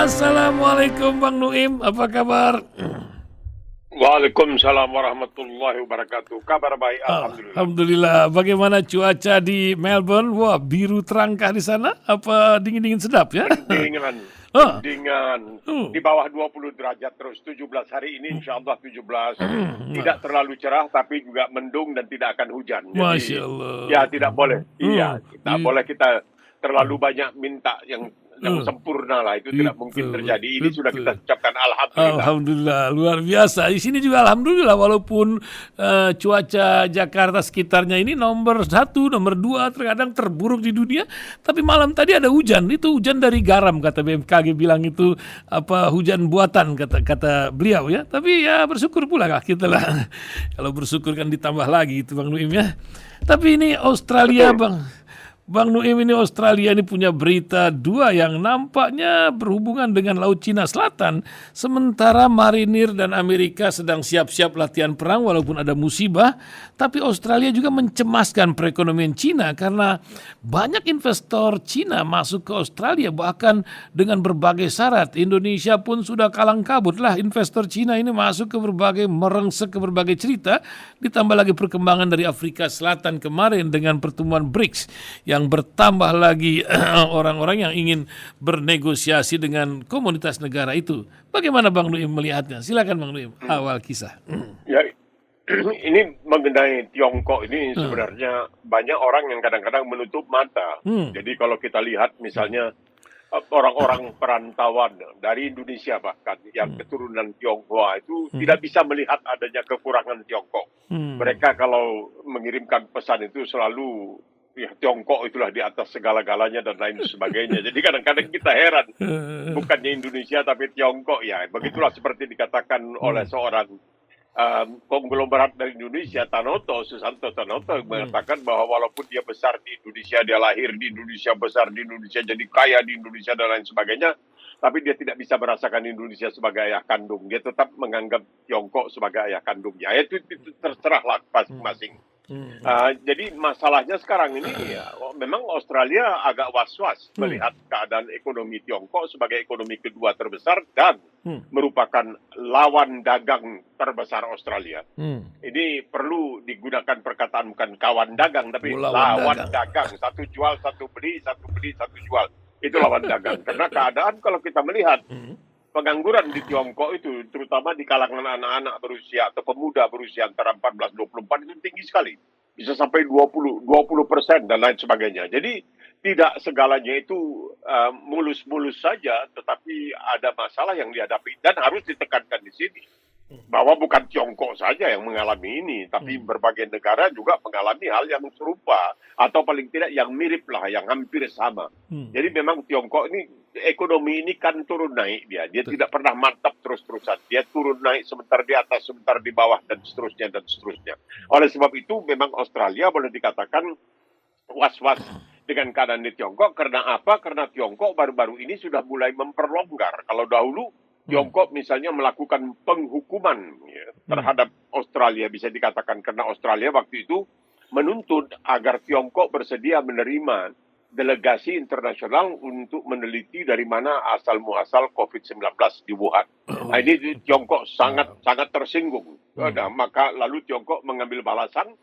Assalamualaikum Bang Nuim, apa kabar? Waalaikumsalam warahmatullahi wabarakatuh. Kabar baik, alhamdulillah. Alhamdulillah. Bagaimana cuaca di Melbourne? Wah, biru terangkah di sana. Apa dingin-dingin sedap ya? Mendingan, Oh, mendingan oh, di bawah 20 derajat terus 17 hari ini insya Allah 17. Tidak terlalu cerah tapi juga mendung dan tidak akan hujan. Masya Jadi Allah. ya tidak boleh. Iya, tidak It- boleh kita terlalu banyak minta yang sempurna lah, itu tidak mungkin itu, terjadi. Ini sudah kita itu. ucapkan alhamdulillah. Alhamdulillah, luar biasa. Di sini juga alhamdulillah, walaupun cuaca Jakarta sekitarnya ini nomor 1, nomor 2, terkadang terburuk di dunia. Tapi malam tadi ada hujan. Itu hujan dari garam, kata BMKG bilang itu apa hujan buatan, kata beliau ya. Tapi ya bersyukur pula lah kita lah. Kalau bersyukur kan ditambah lagi itu Bang Nuim ya. Tapi ini Australia Betul. Bang Nuim, ini Australia ini punya berita dua yang nampaknya berhubungan dengan Laut Cina Selatan. Sementara marinir dan Amerika sedang siap-siap latihan perang walaupun ada musibah. Tapi Australia juga mencemaskan perekonomian Cina karena banyak investor Cina masuk ke Australia bahkan dengan berbagai syarat. Indonesia pun sudah kalang kabut lah, investor Cina ini masuk ke berbagai, merengsek ke berbagai cerita. Ditambah lagi perkembangan dari Afrika Selatan kemarin dengan pertemuan BRICS yang bertambah lagi orang-orang yang ingin bernegosiasi dengan komunitas negara itu. Bagaimana Bang Nuim melihatnya? Silakan Bang Nuim, awal kisah. Ya, ini mengenai Tiongkok ini sebenarnya banyak orang yang kadang-kadang menutup mata. Jadi kalau kita lihat misalnya orang-orang perantauan dari Indonesia bahkan yang keturunan Tionghoa itu tidak bisa melihat adanya kekurangan Tiongkok. Mereka kalau mengirimkan pesan itu selalu ya, Tiongkok itulah di atas segala-galanya dan lain sebagainya. Jadi kadang-kadang kita heran, bukannya Indonesia tapi Tiongkok ya. Begitulah seperti dikatakan oleh seorang konglomerat dari Indonesia, Susanto Tanoto, yang mengatakan bahwa walaupun dia besar di Indonesia, dia lahir di Indonesia, besar di Indonesia, jadi kaya di Indonesia dan lain sebagainya, tapi dia tidak bisa merasakan Indonesia sebagai ayah kandung. Dia tetap menganggap Tiongkok sebagai ayah kandungnya. Itu terserahlah masing-masing. Jadi masalahnya sekarang ini ya, memang Australia agak was-was melihat keadaan ekonomi Tiongkok sebagai ekonomi kedua terbesar dan merupakan lawan dagang terbesar Australia. Ini perlu digunakan perkataan bukan kawan dagang, tapi lawan dagang. Satu jual, satu beli, satu beli, satu jual. Itu lawan dagang. Karena keadaan kalau kita melihat pengangguran di Tiongkok itu, terutama di kalangan anak-anak berusia atau pemuda berusia antara 14-24 itu tinggi sekali. Bisa sampai 20% dan lain sebagainya. Jadi tidak segalanya itu mulus-mulus saja, tetapi ada masalah yang dihadapi dan harus ditekankan di sini. Bahwa bukan Tiongkok saja yang mengalami ini, tapi berbagai negara juga mengalami hal yang serupa. Atau paling tidak yang mirip lah, yang hampir sama. Jadi memang Tiongkok ini, ekonomi ini kan turun naik dia. Dia tidak pernah mantap terus-terusan. Dia turun naik sebentar di atas, sebentar di bawah, dan seterusnya, dan seterusnya. Oleh sebab itu memang Australia boleh dikatakan was-was dengan keadaan di Tiongkok. Karena apa? Karena Tiongkok baru-baru ini sudah mulai memperlonggar. Kalau dahulu Tiongkok misalnya melakukan penghukuman ya, terhadap Australia, bisa dikatakan karena Australia waktu itu menuntut agar Tiongkok bersedia menerima delegasi internasional untuk meneliti dari mana asal-muasal COVID-19 di Wuhan. Nah, ini Tiongkok sangat tersinggung. Nah, maka lalu Tiongkok mengambil balasan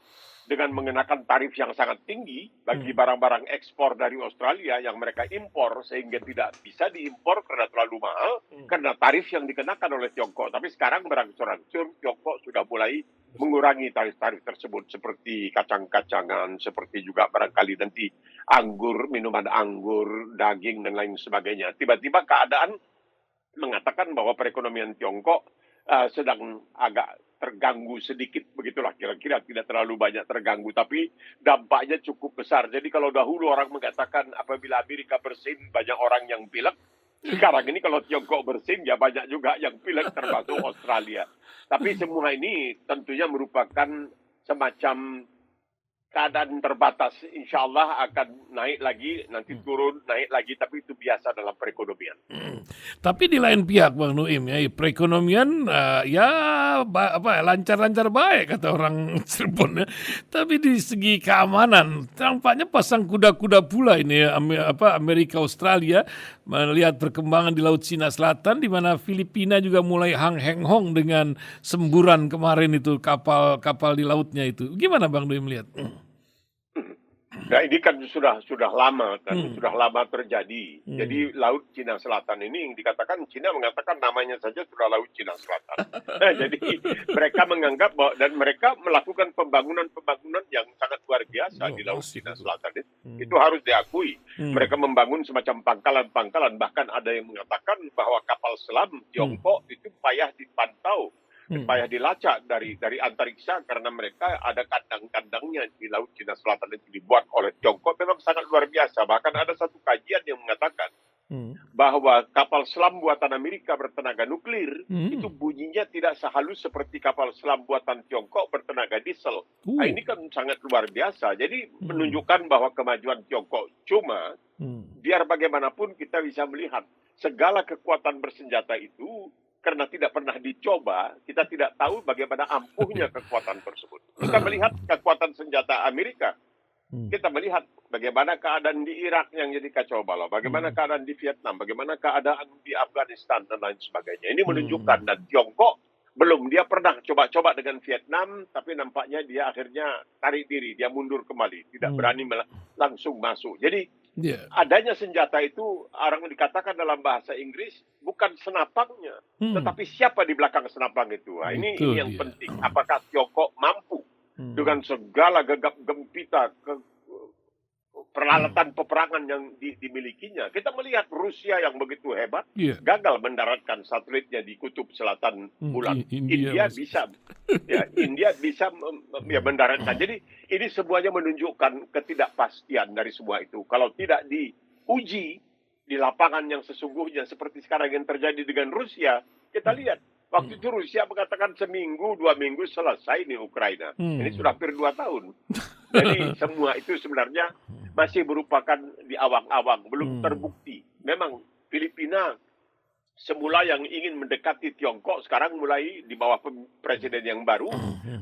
dengan mengenakan tarif yang sangat tinggi bagi barang-barang ekspor dari Australia yang mereka impor, sehingga tidak bisa diimpor karena terlalu mahal, karena tarif yang dikenakan oleh Tiongkok. Tapi sekarang berangsur-angsur Tiongkok sudah mulai mengurangi tarif-tarif tersebut, seperti kacang-kacangan, seperti juga barangkali nanti anggur, minuman anggur, daging, dan lain sebagainya. Tiba-tiba keadaan mengatakan bahwa perekonomian Tiongkok sedang agak terganggu sedikit, begitulah kira-kira, tidak terlalu banyak terganggu, tapi dampaknya cukup besar. Jadi kalau dahulu orang mengatakan apabila Amerika bersin banyak orang yang pilek, sekarang ini kalau Tiongkok bersin ya banyak juga yang pilek, termasuk Australia. Tapi semua ini tentunya merupakan semacam keadaan terbatas, insya Allah akan naik lagi, nanti turun, naik lagi, tapi itu biasa dalam perekonomian. Tapi di lain pihak Bang Nuim ya, perekonomian lancar-lancar baik kata orang Cirebon ya. Tapi di segi keamanan tampaknya pasang kuda-kuda pula ini ya, Amerika Australia melihat perkembangan di Laut Cina Selatan di mana Filipina juga mulai hang-heng hong dengan semburan kemarin itu kapal di lautnya itu. Gimana Bang Nuim melihat? Nah, ini kan sudah lama sudah lama terjadi. Jadi Laut Cina Selatan ini yang dikatakan Cina mengatakan namanya saja sudah Laut Cina Selatan. Nah, jadi mereka menganggap bahwa dan mereka melakukan pembangunan yang sangat luar biasa di Laut Cina Selatan itu harus diakui. Mereka membangun semacam pangkalan-pangkalan, bahkan ada yang mengatakan bahwa kapal selam Tiongkok itu payah dipantau. Payah dilacak dari antariksa karena mereka ada kandang-kandangnya di Laut Cina Selatan itu dibuat oleh Tiongkok memang sangat luar biasa. Bahkan ada satu kajian yang mengatakan bahwa kapal selam buatan Amerika bertenaga nuklir itu bunyinya tidak sehalus seperti kapal selam buatan Tiongkok bertenaga diesel. Nah, ini kan sangat luar biasa. Jadi menunjukkan bahwa kemajuan Tiongkok. Cuma biar bagaimanapun kita bisa melihat segala kekuatan bersenjata itu karena tidak pernah dicoba, kita tidak tahu bagaimana ampuhnya kekuatan tersebut. Kita melihat kekuatan senjata Amerika. Kita melihat bagaimana keadaan di Irak yang jadi kacau balau, bagaimana keadaan di Vietnam, bagaimana keadaan di Afghanistan, dan lain sebagainya. Ini menunjukkan, dan Tiongkok belum, dia pernah coba-coba dengan Vietnam, tapi nampaknya dia akhirnya tarik diri, dia mundur kembali, tidak berani langsung masuk. Jadi, adanya senjata itu orang dikatakan dalam bahasa Inggris bukan senapangnya, tetapi siapa di belakang senapang itu. Nah, ini yang penting. Apakah Tiongkok mampu dengan segala gegap gempita peralatan peperangan yang dimilikinya? Kita melihat Rusia yang begitu hebat gagal mendaratkan satelitnya di kutub selatan bulan. India bisa mendaratkan. Jadi ini semuanya menunjukkan ketidakpastian dari semua itu. Kalau tidak diuji di lapangan yang sesungguhnya seperti sekarang yang terjadi dengan Rusia, kita lihat waktu itu Rusia mengatakan seminggu, 2 minggu selesai nih Ukraina. Ini sudah hampir 2 tahun. Jadi semua itu sebenarnya masih merupakan di awang-awang, belum terbukti. Memang Filipina semula yang ingin mendekati Tiongkok, sekarang mulai di bawah presiden yang baru,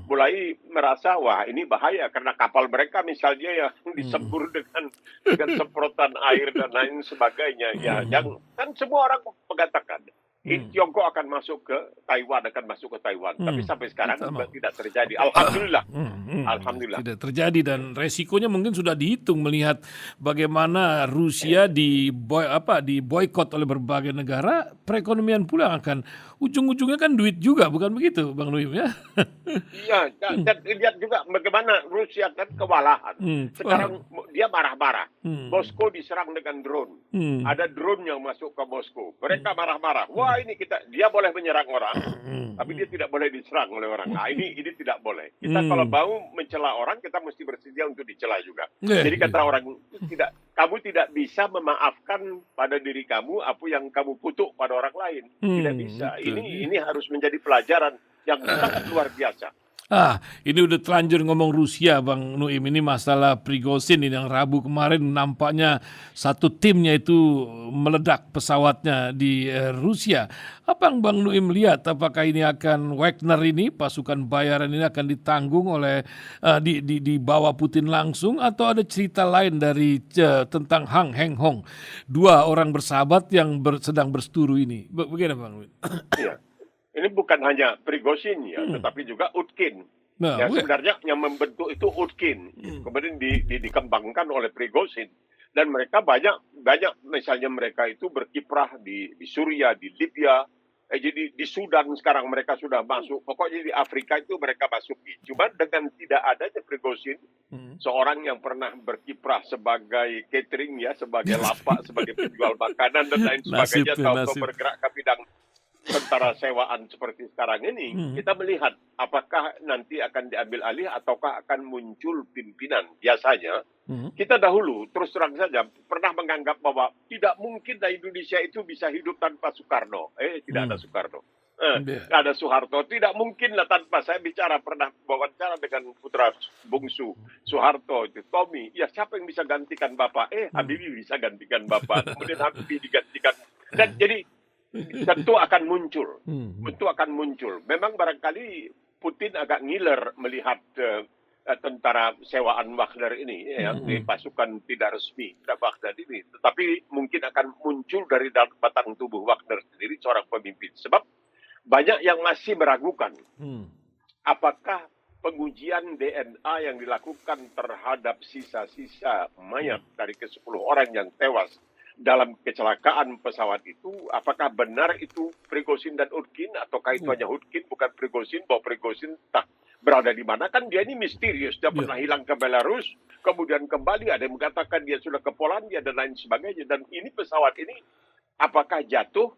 mulai merasa wah ini bahaya karena kapal mereka misalnya yang disembur dengan semprotan air dan lain sebagainya. Ya, yang kan semua orang mengatakan Tiongkok akan masuk ke Taiwan, tapi sampai sekarang tidak terjadi. Alhamdulillah. Alhamdulillah. Tidak terjadi dan resikonya mungkin sudah dihitung melihat bagaimana Rusia diboykot oleh berbagai negara, perekonomian pula akan ujung-ujungnya kan duit juga, bukan begitu, Bang Nuim ya? Iya, dan lihat juga bagaimana Rusia kan kewalahan. Sekarang dia marah-marah. Moskow diserang dengan drone. Ada drone yang masuk ke Moskow. Mereka marah-marah. Wah, ini dia boleh menyerang orang, tapi dia tidak boleh diserang oleh orang. Nah, ini tidak boleh. Kita kalau mau mencela orang, kita mesti bersedia untuk dicela juga. Jadi kata orang, kamu tidak bisa memaafkan pada diri kamu apa yang kamu kutuk pada orang lain. Tidak bisa. Ini harus menjadi pelajaran yang sangat luar biasa. Ini udah telanjur ngomong Rusia, Bang Nuim. Ini masalah Prigozhin ini yang Rabu kemarin nampaknya satu timnya itu meledak pesawatnya di Rusia. Apa yang Bang Nuim lihat? Apakah ini akan Wagner ini, pasukan bayaran ini akan ditanggung oleh di bawah Putin langsung, atau ada cerita lain dari tentang Hang Heng Hong, 2 orang bersahabat yang sedang berseturu ini? Bagaimana Bang Nuim? Iya. Ini bukan hanya Prigozhin ya, tetapi juga Utkin. Sebenarnya yang membentuk itu Utkin. Kemudian dikembangkan oleh Prigozhin. Dan mereka banyak misalnya mereka itu berkiprah di Suriah, di Libya, jadi di Sudan sekarang mereka sudah masuk. Pokoknya di Afrika itu mereka masuk. Cuma dengan tidak adanya Prigozhin, seorang yang pernah berkiprah sebagai catering ya, sebagai lapak, sebagai penjual makanan dan lain sebagainya, atau bergerak ke bidang tentara sewaan seperti sekarang ini, kita melihat apakah nanti akan diambil alih ataukah akan muncul pimpinan. Biasanya kita dahulu terus terang saja pernah menganggap bahwa tidak mungkin Indonesia itu bisa hidup tanpa Soekarno. Tidak ada Soekarno. Iya. ada Soeharto. Tidak mungkin lah tanpa saya pernah wawancara dengan putra bungsu Soeharto itu, Tommy. Ya siapa yang bisa gantikan Bapak? Habibie bisa gantikan Bapak. Kemudian Habibie digantikan. Dan jadi tentu akan muncul. Tentu akan muncul. Memang barangkali Putin agak ngiler melihat tentara sewaan Wagner ini yang di pasukan tidak resmi Wagner ini, tetapi mungkin akan muncul dari dalam batang tubuh Wagner sendiri seorang pemimpin. Sebab banyak yang masih meragukan apakah pengujian DNA yang dilakukan terhadap sisa-sisa mayat dari ke-10 orang yang tewas dalam kecelakaan pesawat itu, apakah benar itu Prigozhin dan Utkin, ataukah itu hanya Utkin bukan Prigozhin, bahwa Prigozhin tak berada di mana. Kan dia ini misterius, dia pernah hilang ke Belarus, kemudian kembali, ada yang mengatakan dia sudah ke Polandia dan lain sebagainya. Dan ini pesawat ini apakah jatuh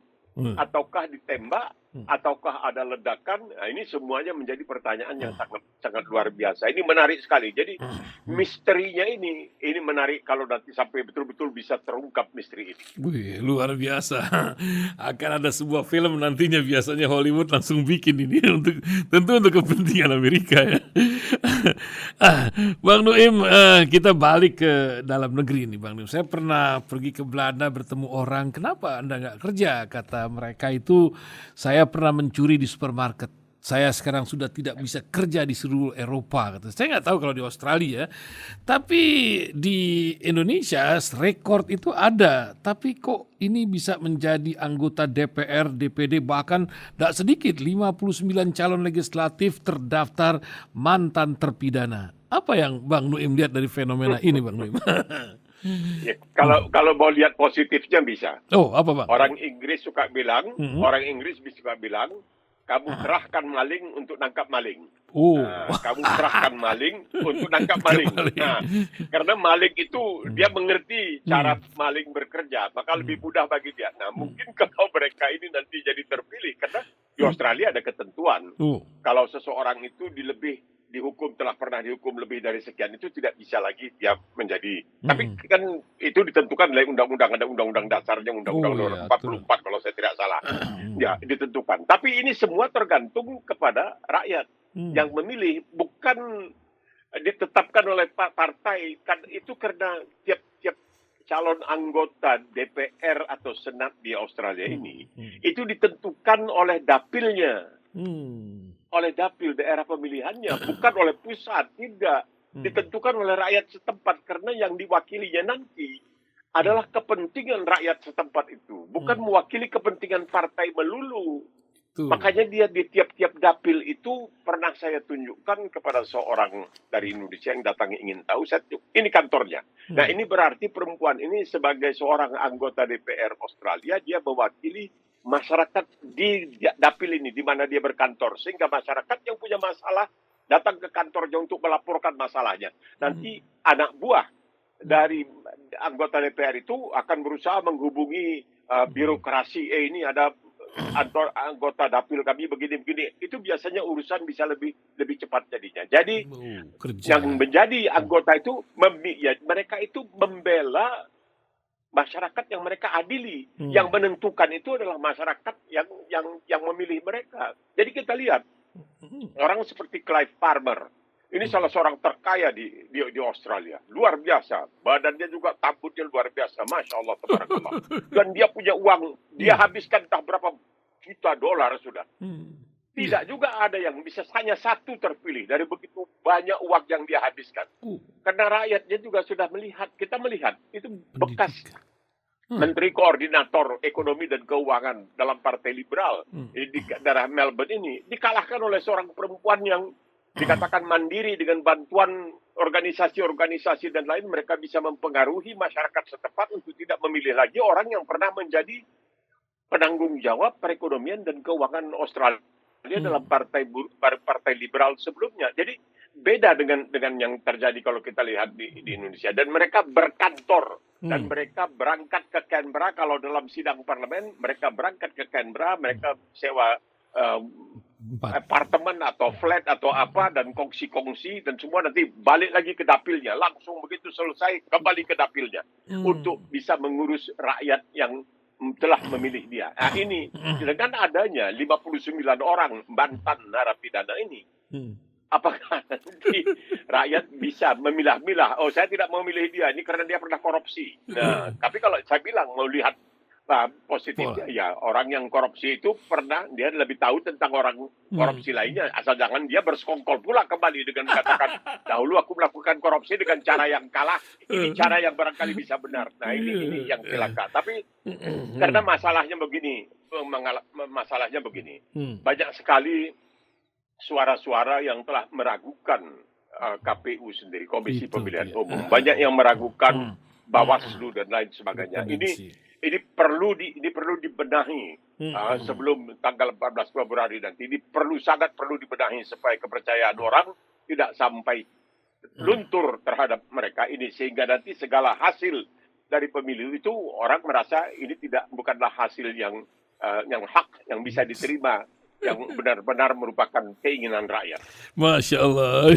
ataukah ditembak ataukah ada ledakan? Nah, ini semuanya menjadi pertanyaan yang sangat luar biasa. Ini menarik sekali. Jadi misterinya ini menarik kalau nanti sampai betul-betul bisa terungkap misteri ini. Wih, luar biasa. Akan ada sebuah film nantinya, biasanya Hollywood langsung bikin ini tentu untuk kepentingan Amerika ya. Bang Nuim, kita balik ke dalam negeri nih Bang Nuim. Saya pernah pergi ke Belanda bertemu orang, kenapa Anda nggak kerja? Kata mereka itu, saya pernah mencuri di supermarket. Saya sekarang sudah tidak bisa kerja di seluruh Eropa. Kata. Saya nggak tahu kalau di Australia, tapi di Indonesia rekor itu ada. Tapi kok ini bisa menjadi anggota DPR, DPD, bahkan tidak sedikit 59 calon legislatif terdaftar mantan terpidana. Apa yang Bang Nuim lihat dari fenomena ini, Bang Nuim? Ya, kalau mau lihat positifnya bisa. Oh, apa Bang? Orang Inggris suka bilang, kamu kerahkan maling untuk nangkap maling. Kamu kerahkan maling untuk nangkap maling. Nah, karena maling itu dia mengerti cara maling bekerja, maka lebih mudah bagi dia. Nah, mungkin kalau mereka ini nanti jadi terpilih, karena di Australia ada ketentuan. Kalau seseorang itu telah pernah dihukum lebih dari sekian, itu tidak bisa lagi dia menjadi. Tapi kan itu ditentukan oleh undang-undang, ada undang-undang dasarnya, undang-undang nomor 44 kalau saya tidak salah. Ya, ditentukan. Tapi ini semua tergantung kepada rakyat yang memilih, bukan ditetapkan oleh partai. Kan itu karena tiap calon anggota DPR atau Senat di Australia ini itu ditentukan oleh dapilnya. Oleh dapil daerah pemilihannya, bukan oleh pusat, tidak. Ditentukan oleh rakyat setempat, karena yang diwakilinya nanti adalah kepentingan rakyat setempat itu, bukan mewakili kepentingan partai melulu. Makanya dia di tiap-tiap dapil itu pernah saya tunjukkan kepada seorang dari Indonesia yang datang ingin tahu, ini kantornya. Nah, ini berarti perempuan ini sebagai seorang anggota DPR Australia, dia mewakili masyarakat di dapil ini, di mana dia berkantor. Sehingga masyarakat yang punya masalah datang ke kantornya untuk melaporkan masalahnya. Nanti anak buah dari anggota DPR itu akan berusaha menghubungi birokrasi. Ini ada anggota dapil kami begini-begini. Itu biasanya urusan bisa lebih cepat jadinya. Jadi yang menjadi anggota itu, mereka itu membela masyarakat yang mereka adili. Yang menentukan itu adalah masyarakat yang memilih mereka. Jadi kita lihat orang seperti Clive Palmer, ini salah seorang terkaya di Australia, luar biasa, badannya juga tambutnya luar biasa, masya Allah, tabarakallah. Dan dia punya uang, dia habiskan entah berapa juta dolar sudah. Tidak juga ada yang bisa hanya satu terpilih dari begitu banyak uang yang dia habiskan. Karena rakyatnya juga sudah melihat, kita melihat itu bekas Menteri Koordinator Ekonomi dan Keuangan dalam Partai Liberal di daerah Melbourne ini dikalahkan oleh seorang perempuan yang dikatakan mandiri dengan bantuan organisasi-organisasi dan lain. Mereka bisa mempengaruhi masyarakat setempat untuk tidak memilih lagi orang yang pernah menjadi penanggung jawab perekonomian dan keuangan Australia dalam partai liberal sebelumnya. Jadi beda dengan yang terjadi kalau kita lihat di Indonesia. Dan mereka berkantor dan mereka berangkat ke Canberra. Kalau dalam sidang parlemen, mereka berangkat ke Canberra, mereka sewa apartemen atau flat atau apa, dan kongsi-kongsi, dan semua nanti balik lagi ke dapilnya. Langsung begitu selesai, kembali ke dapilnya. Untuk bisa mengurus rakyat yang telah memilih dia. Nah, ini dengan adanya 59 orang mantan narapidana ini, apakah nanti rakyat bisa memilah-milah? Oh, saya tidak mau memilih dia ini karena dia pernah korupsi. Nah, tapi kalau saya bilang mau lihat positifnya, ya orang yang korupsi itu pernah, dia lebih tahu tentang orang korupsi lainnya. Asal jangan dia bersekongkol pula kembali dengan mengatakan, dahulu aku melakukan korupsi dengan cara yang kalah, ini cara yang barangkali bisa benar. Nah, ini yang celaka. Tapi karena masalahnya begini, banyak sekali suara-suara yang telah meragukan KPU sendiri, Komisi Pemilihan Umum. Banyak yang meragukan Bawaslu dan lain sebagainya. Ini perlu dibenahi sebelum tanggal 14 Februari nanti. Ini sangat perlu dibenahi supaya kepercayaan orang tidak sampai luntur terhadap mereka ini, sehingga nanti segala hasil dari pemilu itu orang merasa ini bukanlah hasil yang hak, yang bisa diterima, yang benar-benar merupakan keinginan rakyat. Masya Allah,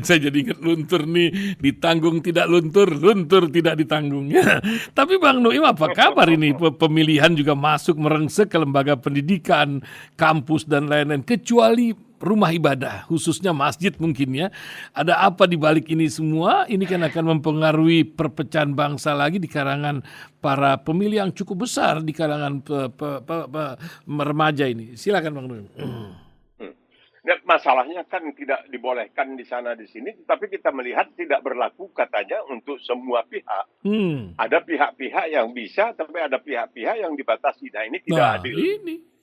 saya jadi ingat luntur nih, ditanggung tidak luntur, luntur tidak ditanggung. Ya. Tapi Bang Nuim, apa kabar ini? Pemilihan juga masuk merengsek ke lembaga pendidikan, kampus dan lain-lain, kecuali rumah ibadah, khususnya masjid mungkin ya. Ada apa di balik ini semua? Ini kan akan mempengaruhi perpecahan bangsa lagi di kalangan para pemilih yang cukup besar di kalangan remaja ini. Silakan Bang Nuim. Nah, masalahnya kan tidak dibolehkan di sana di sini, tapi kita melihat tidak berlaku katanya untuk semua pihak. Ada pihak-pihak yang bisa, tapi ada pihak-pihak yang dibatasi. Nah, ini tidak adil.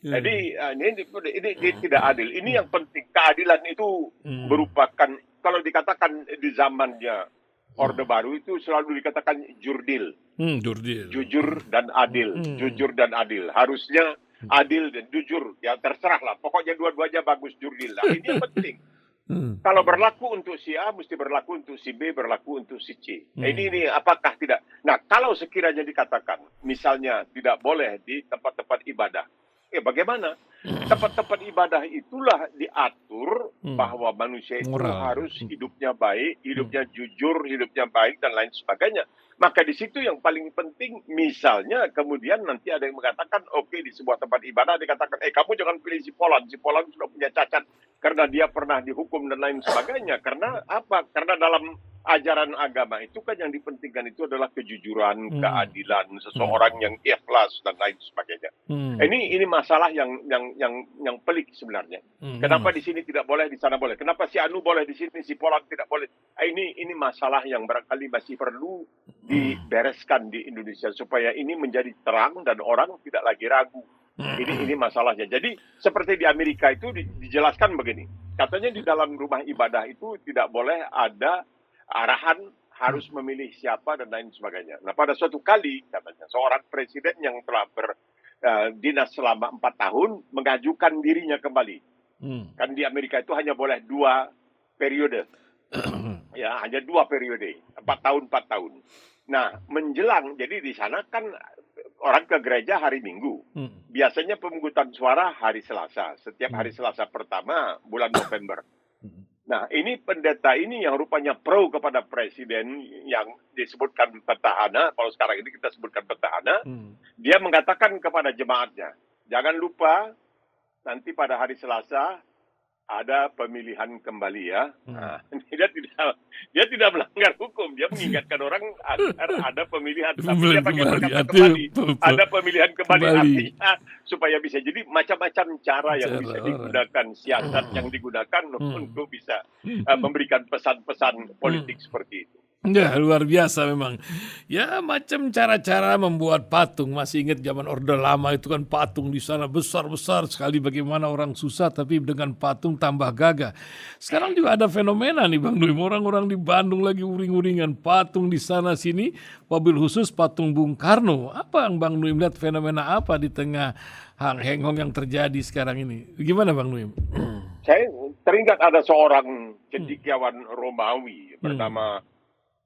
Jadi ini tidak adil. Ini yang penting. Keadilan itu merupakan, kalau dikatakan di zamannya Orde Baru itu selalu dikatakan jurdil. Jujur dan adil. Jujur dan adil. Harusnya adil dan jujur. Ya terserah lah. Pokoknya dua-duanya bagus, jurdil lah. Ini yang penting. Kalau berlaku untuk si A, mesti berlaku untuk si B, berlaku untuk si C. Ini apakah tidak? Nah, kalau sekiranya dikatakan, misalnya tidak boleh di tempat-tempat ibadah, bagaimana? Tempat-tempat ibadah itulah diatur bahwa manusia itu harus hidupnya baik, hidupnya jujur, hidupnya baik, dan lain sebagainya. Maka di situ yang paling penting, misalnya kemudian nanti ada yang mengatakan, oke, di sebuah tempat ibadah dikatakan, kamu jangan pilih si Polan sudah punya cacat karena dia pernah dihukum dan lain sebagainya. Karena apa? Karena dalam ajaran agama itu kan yang dipentingkan itu adalah kejujuran, keadilan, seseorang yang ikhlas dan lain sebagainya. Ini masalah yang pelik sebenarnya. Kenapa di sini tidak boleh, di sana boleh? Kenapa si Anu boleh di sini, si Polan tidak boleh? Ini masalah yang barangkali masih perlu dibereskan di Indonesia supaya ini menjadi terang dan orang tidak lagi ragu. Ini masalahnya. Jadi seperti di Amerika itu dijelaskan begini. Katanya di dalam rumah ibadah itu tidak boleh ada arahan harus memilih siapa dan lain sebagainya. Nah, pada suatu kali katanya seorang presiden yang telah berdinas selama 4 tahun mengajukan dirinya kembali. Kan di Amerika itu hanya boleh 2 periode. Ya, hanya 2 periode. 4 tahun. Nah, menjelang, jadi di sana kan orang ke gereja hari Minggu. Biasanya pemungutan suara hari Selasa. Setiap hari Selasa pertama bulan November. Nah, ini pendeta ini yang rupanya pro kepada presiden yang disebutkan petahana, kalau sekarang ini kita sebutkan petahana, dia mengatakan kepada jemaatnya, jangan lupa nanti pada hari Selasa ada pemilihan kembali ya. Nah, dia tidak melanggar hukum, dia mengingatkan orang agar ada pemilihan. Tapi dia pakai kata kembali. Ada pemilihan kembali artinya supaya bisa. Jadi macam-macam cara yang bisa digunakan, siasat yang digunakan untuk bisa memberikan pesan-pesan politik seperti itu. Ya, luar biasa memang. Ya, macam cara-cara membuat patung. Masih ingat zaman Orde Lama itu kan patung di sana besar-besar sekali, bagaimana orang susah tapi dengan patung tambah gagah. Sekarang juga ada fenomena nih Bang Nuim, orang-orang di Bandung lagi uring-uringan patung di sana sini, wabil khusus patung Bung Karno. Apa yang Bang Nuim lihat, fenomena apa di tengah hang-hengong yang terjadi sekarang ini? Gimana Bang Nuim? Saya teringat ada seorang cendekiawan Romawi bernama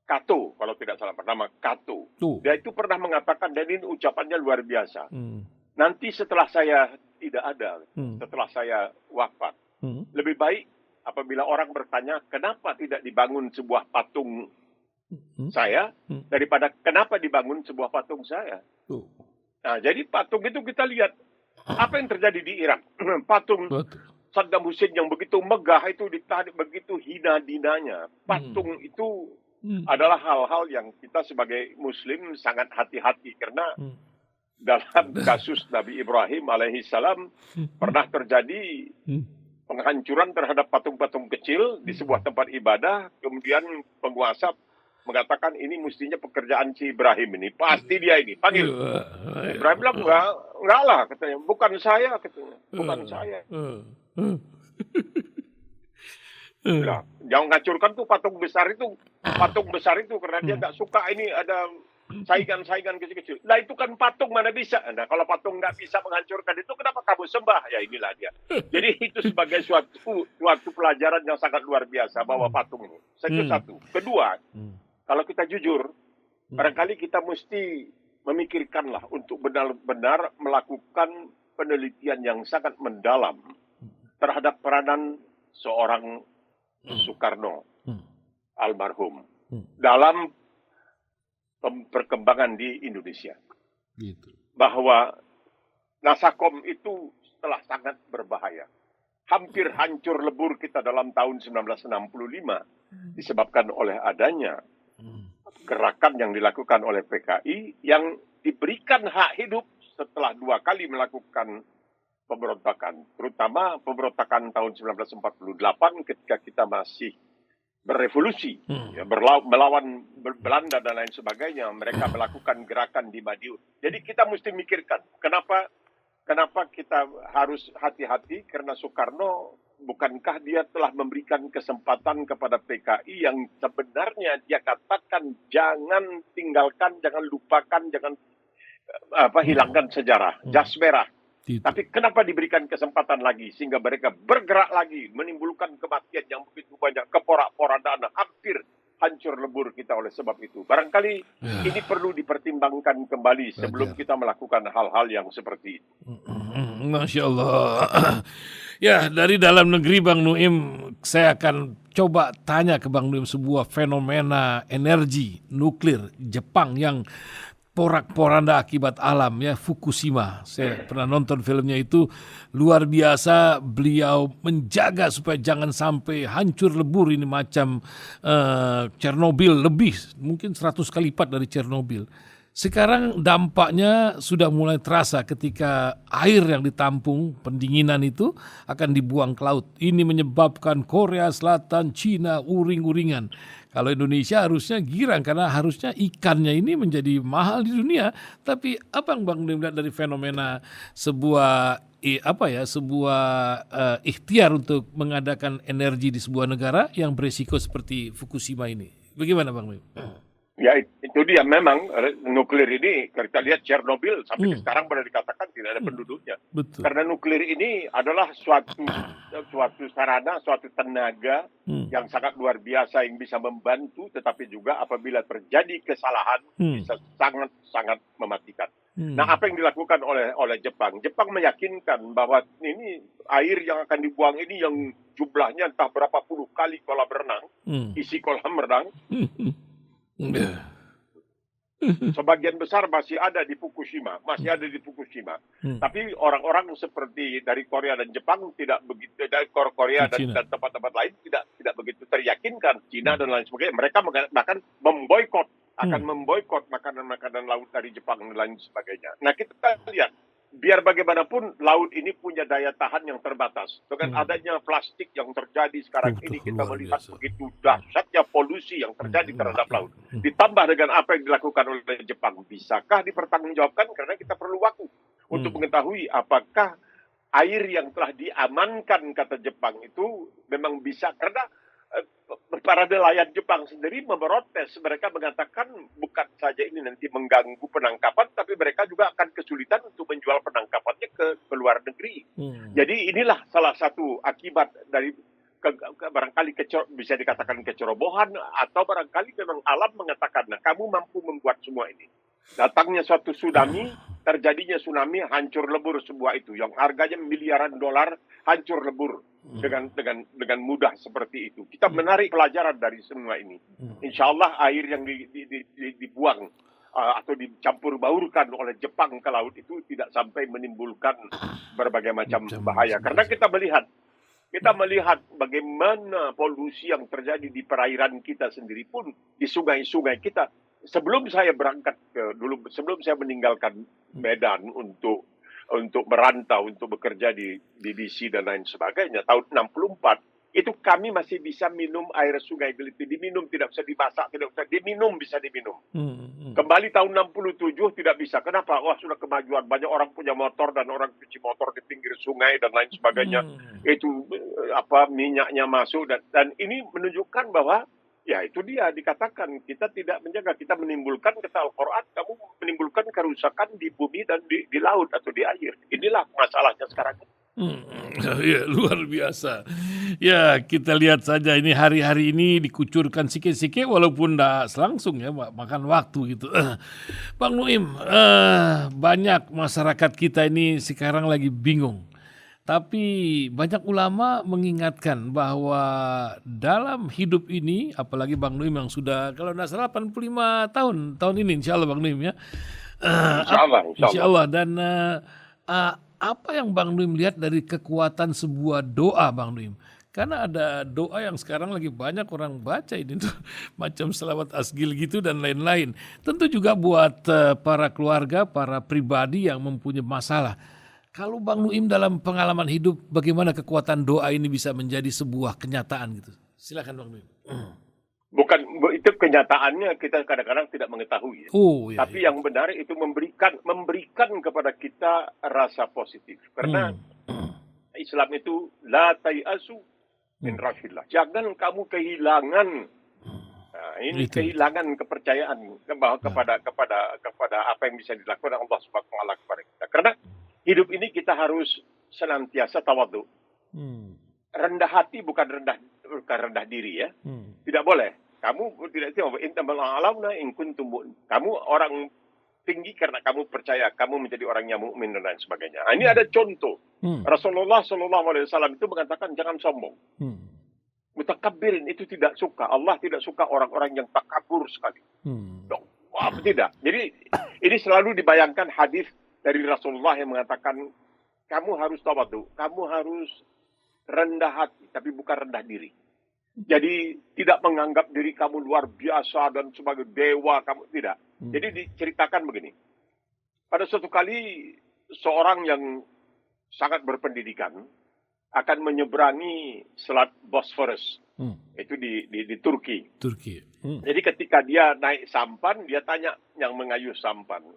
Cato, kalau tidak salah, bernama Cato. Dia itu pernah mengatakan, dan ini ucapannya luar biasa. Nanti setelah saya tidak ada, setelah saya wafat, lebih baik apabila orang bertanya, kenapa tidak dibangun sebuah patung saya, daripada kenapa dibangun sebuah patung saya. Nah, jadi patung itu kita lihat apa yang terjadi di Irak. Patung Saddam Hussein yang begitu megah itu ditarik begitu hina-dinanya. Patung itu adalah hal-hal yang kita sebagai Muslim sangat hati-hati karena dalam kasus Nabi Ibrahim alaihissalam pernah terjadi penghancuran terhadap patung-patung kecil di sebuah tempat ibadah. Kemudian penguasa mengatakan ini mestinya pekerjaan si Ibrahim ini. Pasti dia ini. Panggil. Ibrahim bilang, enggak lah katanya. Bukan saya katanya. Bukan saya. Nah, jangan ngacurkan tuh patung besar itu. Patung besar itu karena dia nggak suka ini ada saingan-saingan kecil-kecil. Nah itu kan patung mana bisa. Nah kalau patung nggak bisa menghancurkan itu kenapa kamu sembah? Ya inilah dia. Jadi itu sebagai suatu pelajaran yang sangat luar biasa bahwa patung ini. Itu satu. Kedua, kalau kita jujur, barangkali kita mesti memikirkanlah untuk benar-benar melakukan penelitian yang sangat mendalam terhadap peranan seorang Soekarno almarhum dalam perkembangan di Indonesia. Gitu. Bahwa Nasakom itu telah sangat berbahaya. Hampir hancur lebur kita dalam tahun 1965 disebabkan oleh adanya gerakan yang dilakukan oleh PKI yang diberikan hak hidup setelah 2 kali melakukan pemberontakan. Terutama pemberontakan tahun 1948 ketika kita masih berevolusi, ya, melawan Belanda dan lain sebagainya. Mereka melakukan gerakan di Madiun. Jadi kita mesti mikirkan, kenapa kita harus hati-hati, karena Soekarno, bukankah dia telah memberikan kesempatan kepada PKI yang sebenarnya dia katakan jangan tinggalkan, jangan lupakan, jangan hilangkan sejarah, jas merah. Tapi kenapa diberikan kesempatan lagi sehingga mereka bergerak lagi menimbulkan kematian yang begitu banyak, keporak-porandahan, hampir hancur lebur kita oleh sebab itu. Barangkali ini perlu dipertimbangkan kembali sebelum kita melakukan hal-hal yang seperti itu. Masya Allah. Ya, dari dalam negeri Bang Nuim, saya akan coba tanya ke Bang Nuim sebuah fenomena energi nuklir Jepang yang porak-poranda akibat alam, ya, Fukushima. Saya pernah nonton filmnya, itu luar biasa. Beliau menjaga supaya jangan sampai hancur lebur ini macam Chernobyl, lebih mungkin 100 kali lipat dari Chernobyl. Sekarang dampaknya sudah mulai terasa ketika air yang ditampung pendinginan itu akan dibuang ke laut. Ini menyebabkan Korea Selatan, Cina uring-uringan. Kalau Indonesia harusnya girang karena harusnya ikannya ini menjadi mahal di dunia. Tapi apa yang Bang melihat dari fenomena sebuah ikhtiar untuk mengadakan energi di sebuah negara yang berisiko seperti Fukushima ini? Bagaimana Bang Nuim? Ya itu dia, memang nuklir ini kita lihat Chernobyl sampai sekarang boleh dikatakan tidak ada penduduknya. Betul. Karena nuklir ini adalah suatu sarana, suatu tenaga yang sangat luar biasa yang bisa membantu, tetapi juga apabila terjadi kesalahan bisa sangat mematikan. Nah, apa yang dilakukan oleh Jepang? Jepang meyakinkan bahwa ini air yang akan dibuang ini yang jumlahnya entah berapa puluh kali kolam renang, isi kolam renang. Sebagian besar masih ada di Fukushima, Tapi orang-orang seperti dari Korea dan Jepang tidak begitu, dari Korea dan tempat-tempat lain tidak begitu teryakinkan. Cina dan lain sebagainya, mereka bahkan akan memboikot makanan-makanan laut dari Jepang dan lain sebagainya. Nah, kita lihat, biar bagaimanapun laut ini punya daya tahan yang terbatas. Dengan adanya plastik yang terjadi sekarang ini, kita melihat begitu dahsyatnya polusi yang terjadi terhadap laut. Ditambah dengan apa yang dilakukan oleh Jepang, bisakah dipertanggungjawabkan? Karena kita perlu waktu untuk mengetahui apakah air yang telah diamankan, kata Jepang, itu memang bisa. Karena para nelayan Jepang sendiri memprotes. Mereka mengatakan bukan saja ini nanti mengganggu penangkapan, tapi mereka juga akan kesulitan untuk menjual penangkapannya ke luar negeri. Jadi inilah salah satu akibat dari barangkali bisa dikatakan kecerobohan, atau barangkali memang alam mengatakan, nah, kamu mampu membuat semua ini. Datangnya suatu tsunami, terjadinya tsunami, hancur lebur sebuah itu yang harganya miliaran dolar, hancur lebur dengan mudah seperti itu. Kita menarik pelajaran dari semua ini. Insya Allah air yang dibuang atau dicampur baurkan oleh Jepang ke laut itu tidak sampai menimbulkan berbagai macam bahaya. Karena kita melihat bagaimana polusi yang terjadi di perairan kita sendiri pun, di sungai-sungai kita. Sebelum saya sebelum saya meninggalkan Medan untuk merantau, untuk bekerja di BBC dan lain sebagainya, tahun 64, itu kami masih bisa minum air sungai Gelitik. Diminum, tidak bisa dimasak, tidak bisa diminum, bisa diminum. Kembali tahun 67 tidak bisa. Kenapa? Wah, sudah kemajuan. Banyak orang punya motor dan orang cuci motor di pinggir sungai dan lain sebagainya. Itu minyaknya masuk dan ini menunjukkan bahwa ya itu dia dikatakan kita tidak menjaga, kita menimbulkan, kata Al-Quran, kamu menimbulkan kerusakan di bumi dan di laut atau di air. Inilah masalahnya sekarang. Ya, luar biasa. Ya, kita lihat saja ini hari-hari ini dikucurkan sikit-sikit walaupun tidak langsung ya, makan waktu gitu. Bang Nuim, banyak masyarakat kita ini sekarang lagi bingung. Tapi banyak ulama mengingatkan bahwa dalam hidup ini, apalagi Bang Nuim yang sudah kalau tidak salah 85 tahun ini, insya Allah Bang Nuim ya. Insya Allah. Dan apa yang Bang Nuim lihat dari kekuatan sebuah doa Bang Nuim? Karena ada doa yang sekarang lagi banyak orang baca ini tuh, macam selawat asgil gitu dan lain-lain. Tentu juga buat para keluarga, para pribadi yang mempunyai masalah. Kalau Bang Nuim dalam pengalaman hidup, bagaimana kekuatan doa ini bisa menjadi sebuah kenyataan gitu? Silakan Bang Nuim. Bukan, itu kenyataannya kita kadang-kadang tidak mengetahui. Tapi yang benar itu memberikan kepada kita rasa positif. Karena Islam itu la tayasu min rauhillah. Jangan kamu kehilangan kehilangan kepercayaan kepada apa yang bisa dilakukan Allah Subhanahu wa taala kepada kita. Karena hidup ini kita harus senantiasa tawadhu. Rendah hati bukan rendah diri ya. Tidak boleh. Kamu tidak tahu kamu orang tinggi karena kamu percaya kamu menjadi orang yang mukmin dan lain sebagainya. Ini ada contoh. Rasulullah SAW itu mengatakan jangan sombong. Mutakabbirin itu tidak suka. Allah tidak suka orang-orang yang takabur sekali. Tidak. Jadi ini selalu dibayangkan hadis dari Rasulullah yang mengatakan kamu harus tawadhu, kamu harus rendah hati, tapi bukan rendah diri. Jadi tidak menganggap diri kamu luar biasa dan sebagai dewa kamu, tidak. Jadi diceritakan begini. Pada suatu kali seorang yang sangat berpendidikan akan menyeberangi Selat Bosphorus. Itu di Turki. Jadi ketika dia naik sampan, dia tanya yang mengayuh sampan,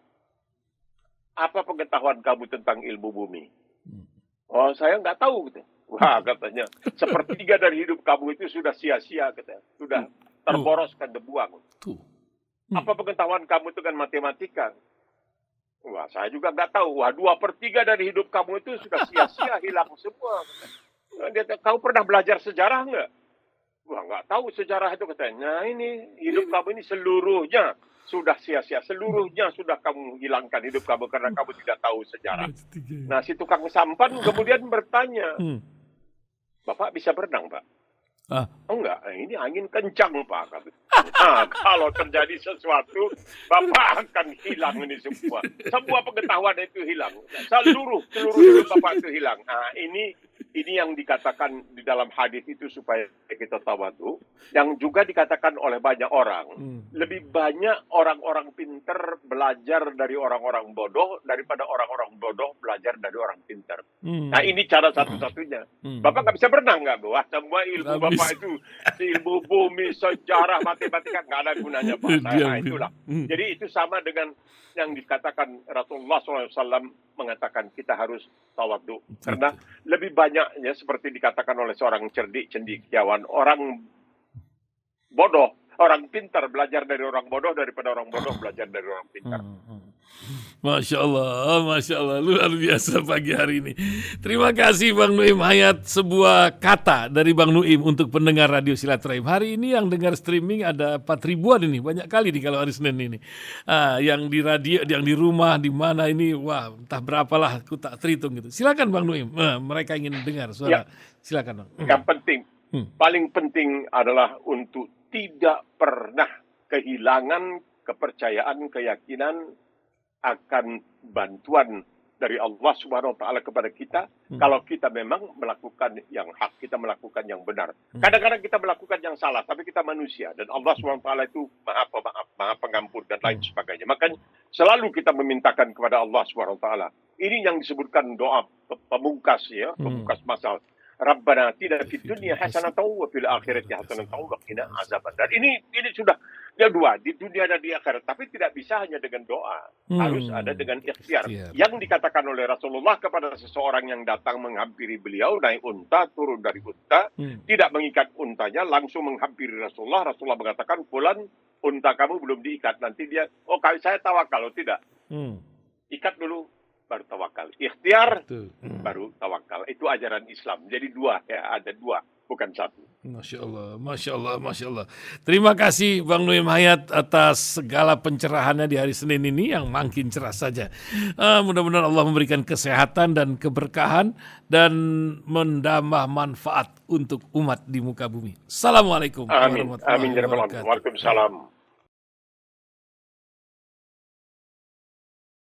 apa pengetahuan kamu tentang ilmu bumi? Oh, saya nggak tahu gitu. Wah, katanya, sepertiga dari hidup kamu itu sudah sia-sia, katanya. Sudah terboroskan, dibuang. Apa pengetahuan kamu dengan matematika? Wah, saya juga nggak tahu. Wah, 2/3 dari hidup kamu itu sudah sia-sia, hilang semua. Dia, kau pernah belajar sejarah nggak? Wah, nggak tahu sejarah itu, katanya. Nah, ini hidup kamu ini seluruhnya sudah sia-sia. Seluruhnya sudah kamu hilangkan hidup kamu karena kamu tidak tahu sejarah. Nah, si tukang sampan kemudian bertanya, Bapak bisa berenang, Pak? Oh enggak, ini angin kencang, Pak. Nah, kalau terjadi sesuatu, Bapak akan hilang ini semua. Semua pengetahuan itu hilang. Seluruh hidup Bapak itu hilang. Nah, ini yang dikatakan di dalam hadis itu supaya kita tawadhu. Yang juga dikatakan oleh banyak orang. Lebih banyak orang-orang pintar belajar dari orang-orang bodoh daripada orang-orang bodoh belajar dari orang pintar. Nah, ini cara satu-satunya. Bapak nggak bisa berenang nggak, Bu? Semua ilmu Bapak itu ilmu bumi, sejarah, matematika nggak ada gunanya, Pak. Nah, itulah. Jadi itu sama dengan yang dikatakan Rasulullah SAW mengatakan kita harus tawadhu. Karena lebih banyaknya seperti dikatakan oleh seorang cendekiawan, orang bodoh, orang pintar belajar dari orang bodoh daripada orang bodoh belajar dari orang pintar. Masya Allah, luar biasa pagi hari ini. Terima kasih Bang Nuim Hayat, sebuah kata dari Bang Nuim untuk pendengar Radio Silaturahim. Hari ini yang dengar streaming ada 4.000-an ini, banyak kali nih kalau hari Senin ini. Yang di radio, yang di rumah, di mana ini, wah entah berapalah, aku tak terhitung gitu. Silakan Bang Nuim, mereka ingin dengar suara. Ya. Silakan Bang. Yang penting, paling penting adalah untuk tidak pernah kehilangan kepercayaan, keyakinan akan bantuan dari Allah Subhanahu wa taala kepada kita kalau kita memang melakukan yang hak, kita melakukan yang benar. Kadang-kadang kita melakukan yang salah, tapi kita manusia dan Allah Subhanahu wa taala itu Maha Pemaaf, Maha Pengampun dan lain sebagainya. Makanya selalu kita memintakan kepada Allah Subhanahu wa taala. Ini yang disebutkan doa pemungkas ya, pemungkas masal. Rabbana atina fid dunya hasanatan wa fil akhirati hasanatan wa qina azabannar. Ini sudah yang dua di dunia dan di akhirat, tapi tidak bisa hanya dengan doa. Harus ada dengan ikhtiar. Yang dikatakan oleh Rasulullah kepada seseorang yang datang menghampiri beliau naik unta, turun dari unta, tidak mengikat untanya, langsung menghampiri Rasulullah. Rasulullah mengatakan, "Fulan, unta kamu belum diikat." Nanti dia, "Oh, saya tawakal." Tidak. Ikat dulu baru tawakal. Ikhtiar baru tawakal. Itu ajaran Islam. Jadi dua, ya, ada dua, bukan satu. Masya Allah, Masya Allah, Masya Allah. Terima kasih Bang Nuaim Hayat atas segala pencerahannya di hari Senin ini yang makin cerah saja. Mudah-mudahan Allah memberikan kesehatan dan keberkahan dan menambah manfaat untuk umat di muka bumi. Assalamualaikum Amin. warahmatullahi Amin. wabarakatuh. Waalaikumsalam.